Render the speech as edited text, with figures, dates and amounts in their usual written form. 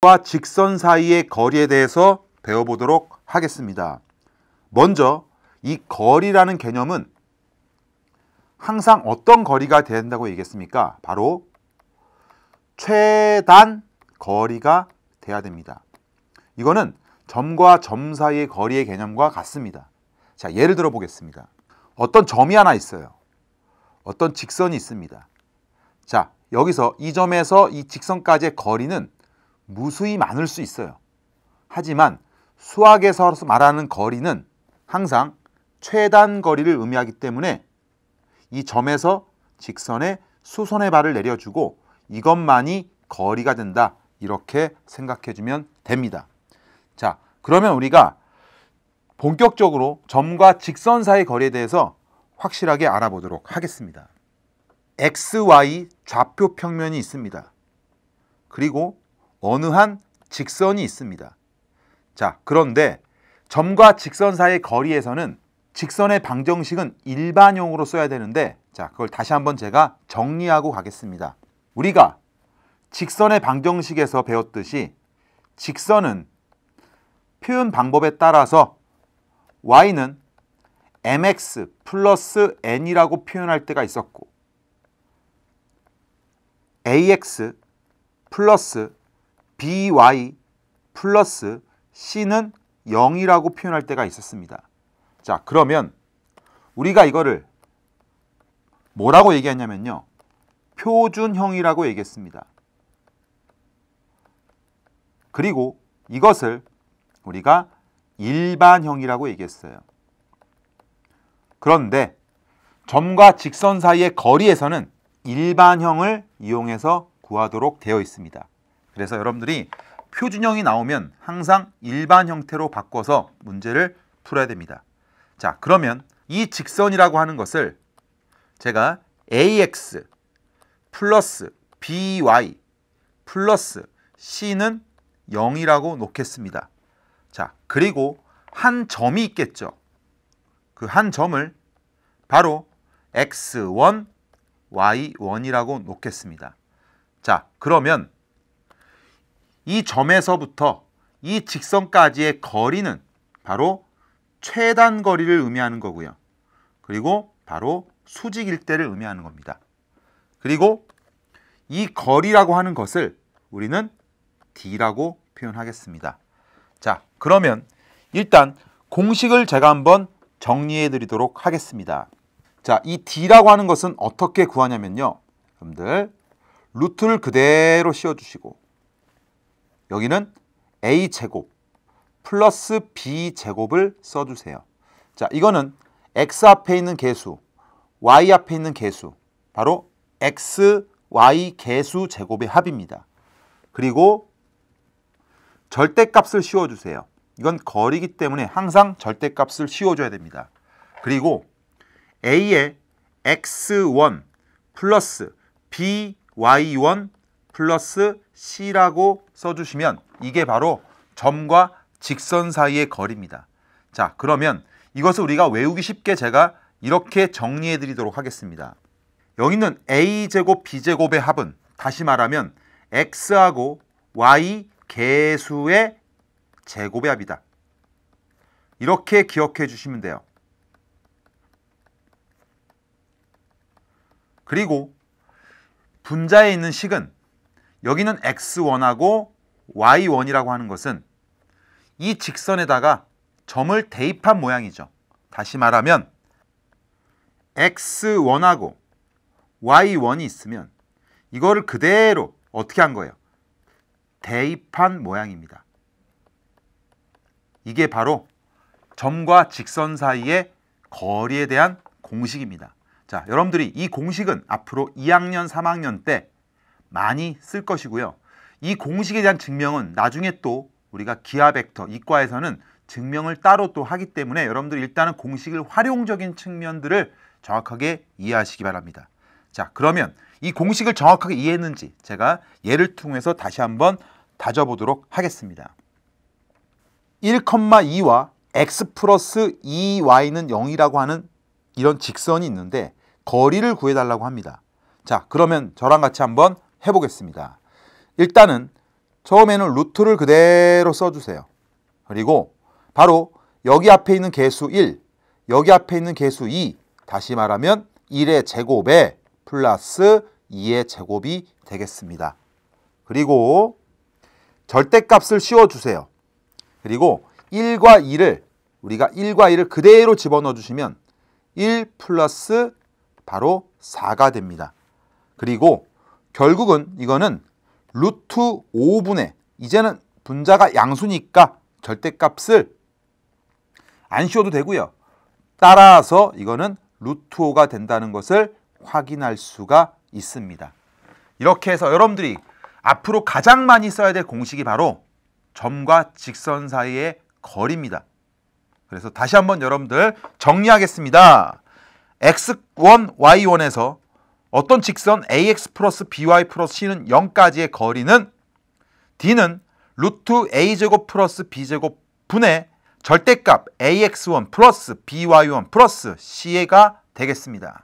과 직선 사이의 거리에 대해서 배워보도록 하겠습니다. 먼저 이 거리라는 개념은 항상 어떤 거리가 된다고 얘기했습니까? 바로 최단 거리가 돼야 됩니다. 이거는 점과 점 사이의 거리의 개념과 같습니다. 자, 예를 들어 보겠습니다. 어떤 점이 하나 있어요. 어떤 직선이 있습니다. 자, 여기서 이 점에서 이 직선까지의 거리는 무수히 많을 수 있어요. 하지만 수학에서 말하는 거리는 항상 최단 거리를 의미하기 때문에 이 점에서 직선의 수선의 발을 내려주고 이것만이 거리가 된다. 이렇게 생각해 주면 됩니다. 자, 그러면 우리가 본격적으로 점과 직선 사이의 거리에 대해서 확실하게 알아보도록 하겠습니다. XY 좌표 평면이 있습니다. 그리고 어느 한 직선이 있습니다. 자, 그런데 점과 직선 사이의 거리에서는 직선의 방정식은 일반형으로 써야 되는데, 자, 그걸 다시 한번 제가 정리하고 가겠습니다. 우리가 직선의 방정식에서 배웠듯이 직선은 표현 방법에 따라서 y는 mx 플러스 n이라고 표현할 때가 있었고 ax 플러스 by 플러스 c는 0이라고 표현할 때가 있었습니다. 자, 그러면 우리가 이거를 뭐라고 얘기했냐면요, 표준형이라고 얘기했습니다. 그리고 이것을 우리가 일반형이라고 얘기했어요. 그런데 점과 직선 사이의 거리에서는 일반형을 이용해서 구하도록 되어 있습니다. 그래서 여러분들이 표준형이 나오면 항상 일반 형태로 바꿔서 문제를 풀어야 됩니다. 자, 그러면 이 직선이라고 하는 것을 제가 ax 플러스 by 플러스 c는 0이라고 놓겠습니다. 자, 그리고 한 점이 있겠죠. 그 한 점을 바로 x1, y1이라고 놓겠습니다. 자, 그러면 이 점에서부터 이 직선까지의 거리는 바로 최단 거리를 의미하는 거고요. 그리고 바로 수직 일대를 의미하는 겁니다. 그리고 이 거리라고 하는 것을 우리는 d라고 표현하겠습니다. 자, 그러면 일단 공식을 제가 한번 정리해 드리도록 하겠습니다. 자, 이 d라고 하는 것은 어떻게 구하냐면요, 여러분들 루트를 그대로 씌워주시고 여기는 a제곱 플러스 b제곱을 써주세요. 자, 이거는 x 앞에 있는 개수, y 앞에 있는 개수, 바로 x, y 개수 제곱의 합입니다. 그리고 절대값을 씌워주세요. 이건 거리이기 때문에 항상 절대값을 씌워줘야 됩니다. 그리고 a에 x1 플러스 by1 플러스 c라고 써주시면 이게 바로 점과 직선 사이의 거리입니다. 자, 그러면 이것을 우리가 외우기 쉽게 제가 이렇게 정리해 드리도록 하겠습니다. 여기는 a제곱 b제곱의 합은 다시 말하면 x하고 y 개수의 제곱의 합이다. 이렇게 기억해 주시면 돼요. 그리고 분자에 있는 식은 여기는 x1하고 y1이라고 하는 것은 이 직선에다가 점을 대입한 모양이죠. 다시 말하면 x1하고 y1이 있으면 이거를 그대로 어떻게 한 거예요? 대입한 모양입니다. 이게 바로 점과 직선 사이의 거리에 대한 공식입니다. 자, 여러분들이 이 공식은 앞으로 2학년, 3학년 때 많이 쓸 것이고요. 이 공식에 대한 증명은 나중에 또 우리가 기하 벡터, 이과에서는 증명을 따로 또 하기 때문에 여러분들이 일단은 공식을 활용적인 측면들을 정확하게 이해하시기 바랍니다. 자, 그러면 이 공식을 정확하게 이해했는지 제가 예를 통해서 다시 한번 다져보도록 하겠습니다. 1,2와 x 플러스 2y는 0이라고 하는 이런 직선이 있는데 거리를 구해달라고 합니다. 자, 그러면 저랑 같이 한번 해보겠습니다. 일단은 처음에는 루트를 그대로 써주세요. 그리고 바로 여기 앞에 있는 개수 1, 여기 앞에 있는 개수 2, 다시 말하면 1의 제곱에 플러스 2의 제곱이 되겠습니다. 그리고 절대값을 씌워주세요. 그리고 1과 2를 우리가 1과 2를 그대로 집어넣어 주시면 1 플러스 바로 4가 됩니다. 그리고 결국은 이거는 루트 5분의 이제는 분자가 양수니까 절대값을 안 씌워도 되고요. 따라서 이거는 루트 5가 된다는 것을 확인할 수가 있습니다. 이렇게 해서 여러분들이 앞으로 가장 많이 써야 될 공식이 바로 점과 직선 사이의 거리입니다. 그래서 다시 한번 여러분들 정리하겠습니다. x1, y1에서 어떤 직선 ax 플러스 by 플러스 c는 0까지의 거리는 d는 루트 a제곱 플러스 b제곱 분의 절대값 ax1 플러스 by1 플러스 c가 되겠습니다.